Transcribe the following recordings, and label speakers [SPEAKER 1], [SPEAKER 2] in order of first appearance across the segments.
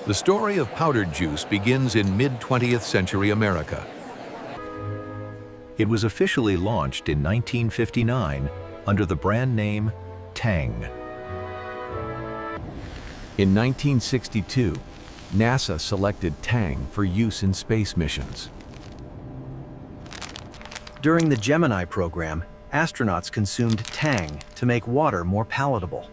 [SPEAKER 1] The story of powdered juice begins in mid-20th century America.
[SPEAKER 2] It was officially launched in 1959 under the brand name Tang.
[SPEAKER 1] In 1962, NASA selected Tang for use in space missions.
[SPEAKER 3] During the Gemini program, astronauts consumed Tang to make water more palatable.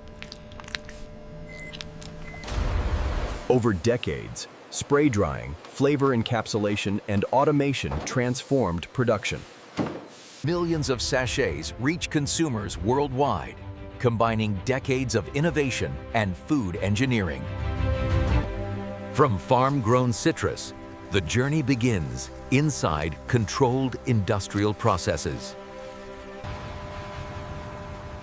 [SPEAKER 4] Over decades, spray drying, flavor encapsulation, and automation transformed production.
[SPEAKER 5] Millions of sachets reach consumers worldwide, combining decades of innovation and food engineering. From farm-grown citrus, the journey begins inside controlled industrial processes.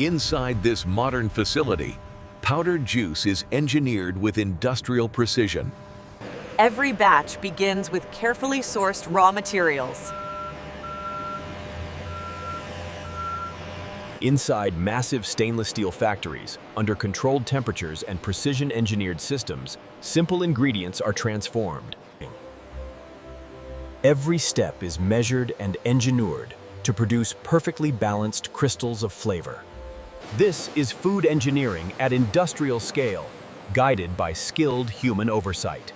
[SPEAKER 1] Inside this modern facility, powdered juice is engineered with industrial precision.
[SPEAKER 6] Every batch begins with carefully sourced raw materials.
[SPEAKER 4] Inside massive stainless steel factories, under controlled temperatures and precision-engineered systems, simple ingredients are transformed. Every step is measured and engineered to produce perfectly balanced crystals of flavor. This is food engineering at industrial scale, guided by skilled human oversight.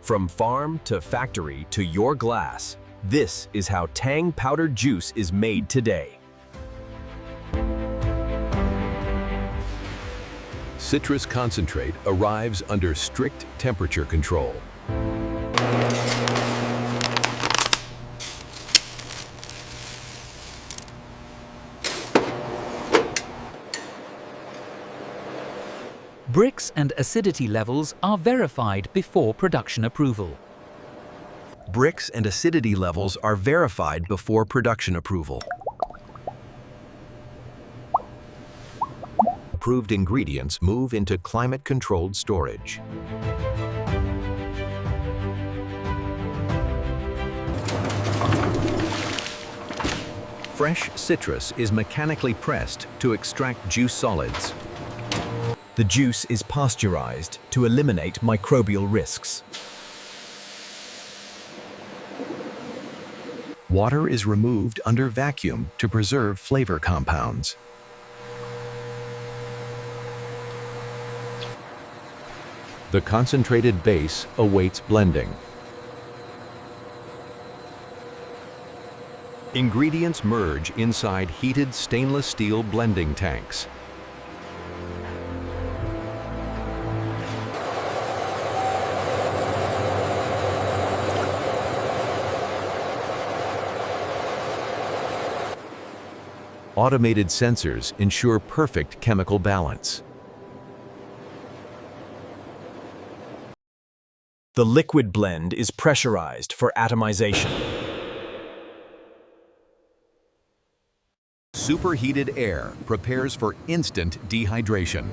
[SPEAKER 4] From farm to factory to your glass, this is how Tang powdered juice is made today.
[SPEAKER 1] Citrus concentrate arrives under strict temperature control.
[SPEAKER 7] Brix and acidity levels are verified before production approval.
[SPEAKER 3] Brix and acidity levels are verified before production approval.
[SPEAKER 2] Approved ingredients move into climate-controlled storage. Fresh citrus is mechanically pressed to extract juice solids.
[SPEAKER 4] The juice is pasteurized to eliminate microbial risks.
[SPEAKER 2] Water is removed under vacuum to preserve flavor compounds.
[SPEAKER 1] The concentrated base awaits blending. Ingredients merge inside heated stainless steel blending tanks. Automated sensors ensure perfect chemical balance.
[SPEAKER 4] The liquid blend is pressurized for atomization.
[SPEAKER 1] Superheated air prepares for instant dehydration.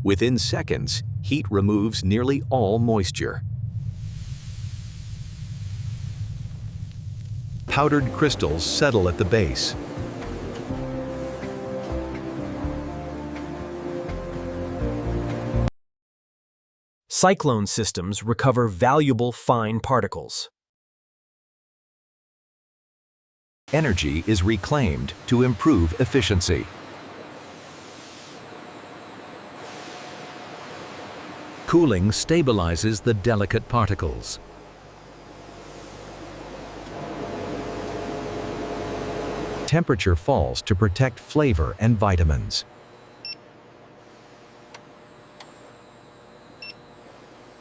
[SPEAKER 1] Within seconds, heat removes nearly all moisture. Powdered crystals settle at the base.
[SPEAKER 4] Cyclone systems recover valuable fine particles.
[SPEAKER 2] Energy is reclaimed to improve efficiency.
[SPEAKER 1] Cooling stabilizes the delicate particles.
[SPEAKER 2] Temperature falls to protect flavor and vitamins.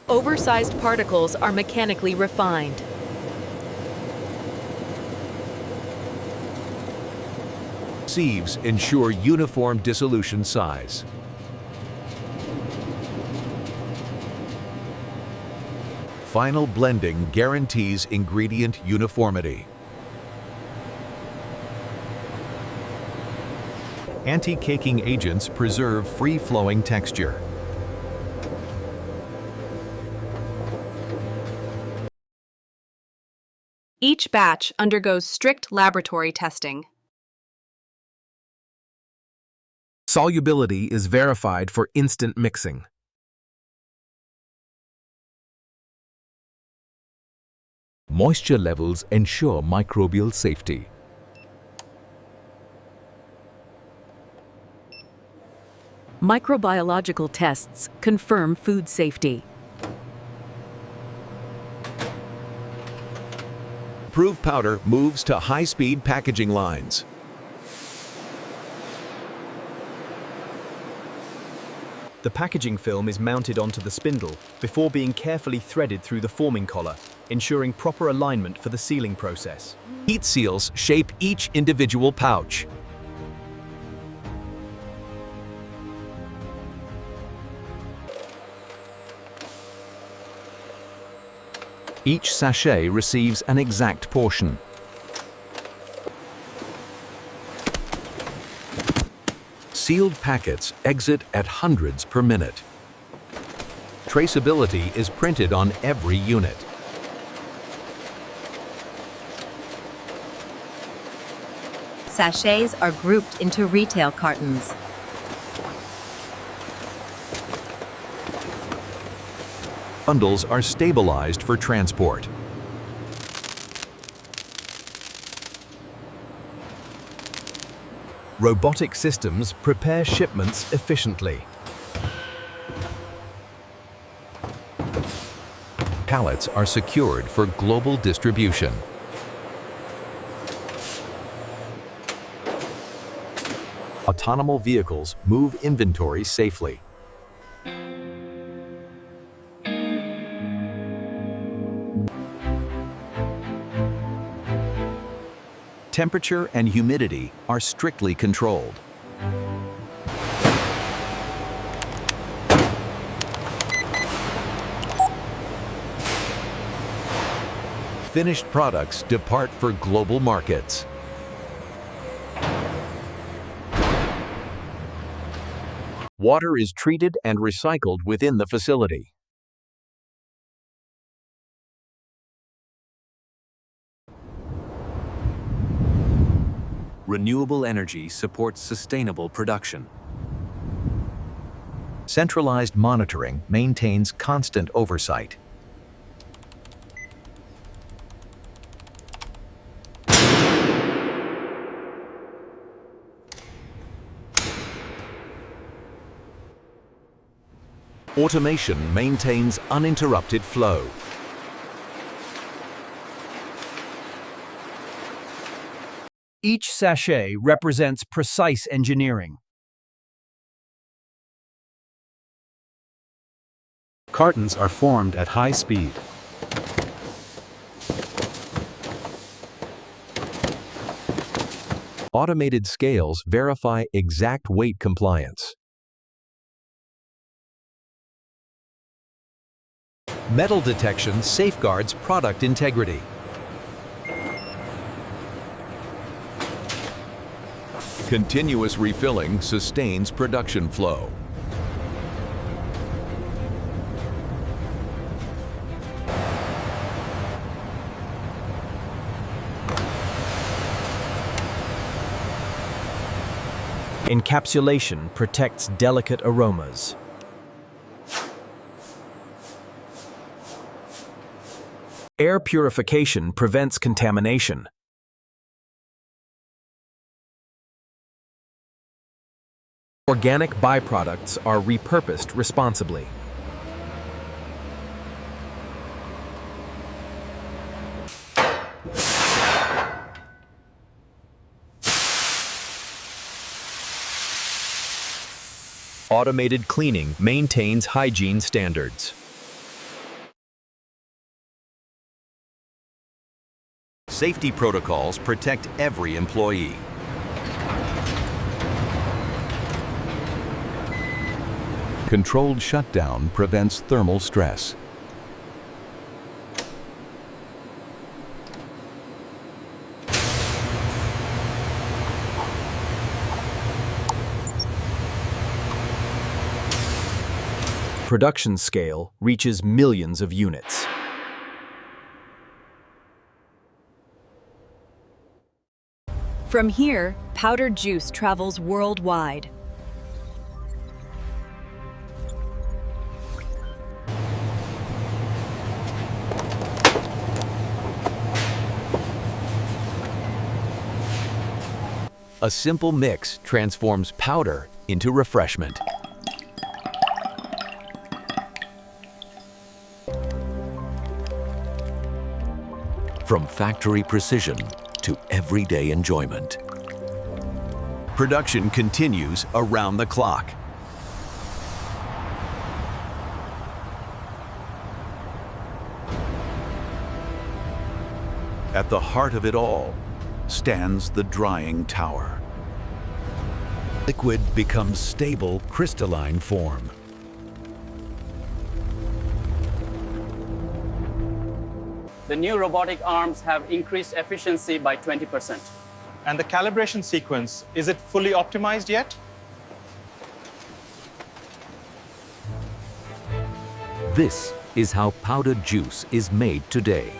[SPEAKER 6] Oversized particles are mechanically refined.
[SPEAKER 1] Sieves ensure uniform dissolution size. Final blending guarantees ingredient uniformity. Anti-caking agents preserve free-flowing texture.
[SPEAKER 8] Each batch undergoes strict laboratory testing.
[SPEAKER 9] Solubility is verified for instant mixing.
[SPEAKER 1] Moisture levels ensure microbial safety.
[SPEAKER 10] Microbiological tests confirm food safety.
[SPEAKER 1] Approved powder moves to high-speed packaging lines.
[SPEAKER 4] The packaging film is mounted onto the spindle before being carefully threaded through the forming collar, ensuring proper alignment for the sealing process.
[SPEAKER 1] Heat seals shape each individual pouch. Each sachet receives an exact portion. Sealed packets exit at hundreds per minute. Traceability is printed on every unit.
[SPEAKER 11] Sachets are grouped into retail cartons.
[SPEAKER 1] Bundles are stabilized for transport.
[SPEAKER 4] Robotic systems prepare shipments efficiently.
[SPEAKER 1] Pallets are secured for global distribution. Autonomous vehicles move inventory safely. Temperature and humidity are strictly controlled. Finished products depart for global markets. Water is treated and recycled within the facility. Renewable energy supports sustainable production.
[SPEAKER 3] Centralized monitoring maintains constant oversight.
[SPEAKER 1] Automation maintains uninterrupted flow.
[SPEAKER 4] Each sachet represents precise engineering.
[SPEAKER 3] Cartons are formed at high speed.
[SPEAKER 1] Automated scales verify exact weight compliance. Metal detection safeguards product integrity. Continuous refilling sustains production flow.
[SPEAKER 4] Encapsulation protects delicate aromas. Air purification prevents contamination. Organic byproducts are repurposed responsibly. Automated cleaning maintains hygiene standards.
[SPEAKER 1] Safety protocols protect every employee. Controlled shutdown prevents thermal stress.
[SPEAKER 4] Production scale reaches millions of units.
[SPEAKER 10] From here, powdered juice travels worldwide.
[SPEAKER 1] A simple mix transforms powder into refreshment. From factory precision to everyday enjoyment. Production continues around the clock. At the heart of it all stands the drying tower. Liquid becomes stable, crystalline form.
[SPEAKER 12] The new robotic arms have increased efficiency by 20%.
[SPEAKER 13] And the calibration sequence, is it fully optimized yet?
[SPEAKER 1] This is how powdered juice is made today.